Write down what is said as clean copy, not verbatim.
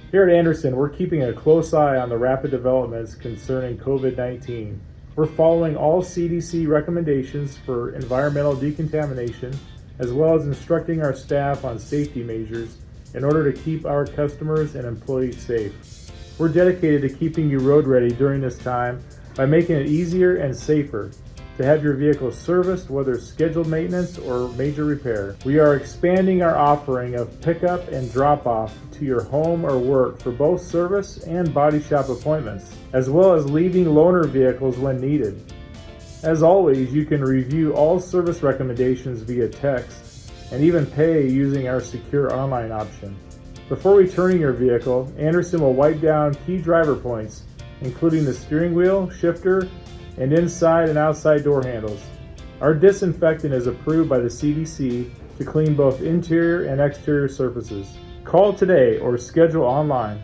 Here at Anderson, we're keeping a close eye on the rapid developments concerning COVID-19. We're following all CDC recommendations for environmental decontamination, as well as instructing our staff on safety measures in order to keep our customers and employees safe. We're dedicated to keeping you road ready during this time by making it easier and safer to have your vehicle serviced, whether scheduled maintenance or major repair. We are expanding our offering of pickup and drop-off to your home or work for both service and body shop appointments, as well as leaving loaner vehicles when needed. As always, you can review all service recommendations via text and even pay using our secure online option. Before returning your vehicle, Anderson will wipe down key driver points, including the steering wheel, shifter, and inside and outside door handles. Our disinfectant is approved by the CDC to clean both interior and exterior surfaces. Call today or schedule online.